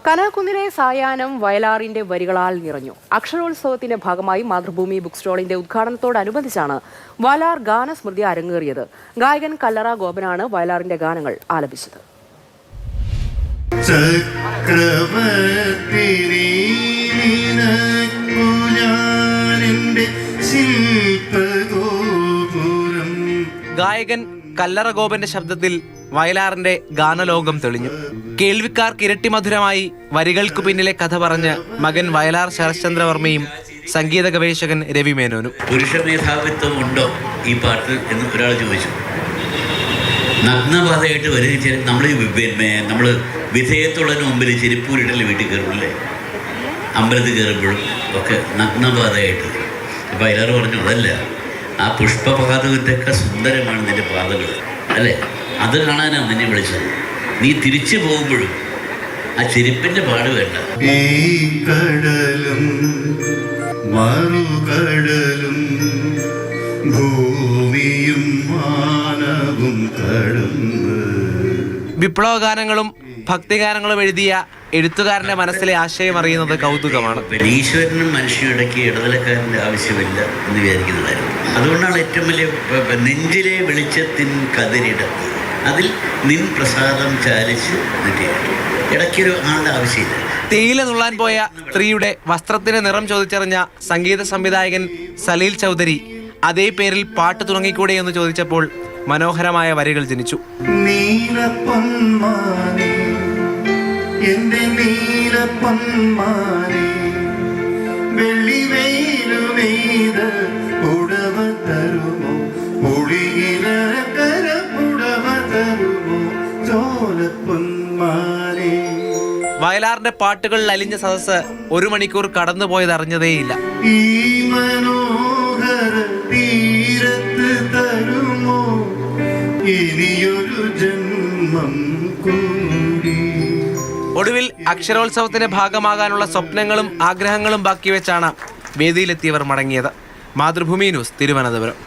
കനകുന്നിലെ സായാഹ്നം വയലാറിന്റെ വരികളാൽ നിറഞ്ഞു. അക്ഷരോത്സവത്തിന്റെ ഭാഗമായി മാതൃഭൂമി ബുക്ക് സ്റ്റോളിന്റെ ഉദ്ഘാടനത്തോടനുബന്ധിച്ചാണ് വയലാർ ഗാനസ്മൃതി അരങ്ങേറിയത്. ഗായകൻ കല്ലറ ഗോപനാണ് വയലാറിന്റെ ഗാനങ്ങൾ ആലപിച്ചത്. ഗായകൻ കല്ലറ ഗോപന്റെ ശബ്ദത്തിൽ വയലാറിന്റെ ഗാനലോകം തെളിഞ്ഞു. കേൾവിക്കാർക്ക് ഇരട്ടി മധുരമായി വരികൾക്ക് പിന്നിലെ കഥ പറഞ്ഞ് മകൻ വയലാർ ശരശ്ചന്ദ്രവർമ്മയും സംഗീത ഗവേഷകൻ രവി മേനോനും. പുരുഷ മേധാവിത്വം ഉണ്ടോ ഈ പാട്ടിൽ എന്ന് ഒരാൾ ചോദിച്ചു. നഗ്നപാതയായിട്ട് വരിക, നമ്മൾ വിധേയത്തുള്ളതിന് മുമ്പിൽ ചെരുപ്പൂരിട്ടല്ലേ വീട്ടിൽ കയറുമല്ലേ, അമ്പലത്തിൽ കയറുമ്പോഴും ഒക്കെ നഗ്നപാതയായിട്ട്. അപ്പോൾ വയലാർ പറഞ്ഞു, അതല്ല, ആ പുഷ്പപാതകത്തൊക്കെ സുന്ദരമാണ് നിന്റെ പാതകൾ അല്ലേ, അത് കാണാനാണ് നിന്നെ വിളിച്ചത്. നീ തിരിച്ചു പോകുമ്പോഴും ആ ചെരുപ്പിന്റെ പാട് വേണ്ട. ഈ കടലും മറുകടലും ഭൂമിയും മാനവും കടന്ന്. വിപ്ലവഗാനങ്ങളും ഭക്തിഗാനങ്ങളും എഴുതിയ എഴുത്തുകാരന്റെ മനസ്സിലെ ആശയം അറിയുന്നത് കൗതുകമാണ്. ഈശ്വരനും മനുഷ്യനിടയ്ക്ക് ഇടനിലക്കാരൻ്റെ ആവശ്യമില്ല എന്ന് വിചാരിക്കുന്നതായിരുന്നു. അതുകൊണ്ടാണ് ഏറ്റവും വലിയ നെഞ്ചിലെ വെളിച്ചത്തിൻ കതിരിടത്ത് അതിൽ നിൻ പ്രസാദം ചാലിച്ച് നിൽക്കുകയാണ്. ഇടയ്ക്കൊരു ആളുടെ ആവശ്യമില്ല. തേയില നുള്ളാൻ പോയ സ്ത്രീയുടെ വസ്ത്രത്തിന് നിറം ചോദിച്ചറിഞ്ഞ സംഗീത സംവിധായകൻ സലീൽ ചൗധരി അതേ പേരിൽ പാട്ട് തുടങ്ങിക്കൂടെ എന്ന് ചോദിച്ചപ്പോൾ മനോഹരമായ വരികൾ ജനിച്ചു. വയലാറിന്റെ പാട്ടുകളിൽ അലിഞ്ഞ സദസ്സ് 1 മണിക്കൂർ കടന്നുപോയത് അറിഞ്ഞതേയില്ല. ഈ മനോഹര തീരത്ത് തരുമോ ഇനിയൊരു ജന്മം കൂടി. ഒടുവിൽ അക്ഷരോത്സവത്തിന്റെ ഭാഗമാകാനുള്ള സ്വപ്നങ്ങളും ആഗ്രഹങ്ങളും ബാക്കി വെച്ചാണ് വേദിയിലെത്തിയവർ മടങ്ങിയത്. മാതൃഭൂമി ന്യൂസ്, തിരുവനന്തപുരം.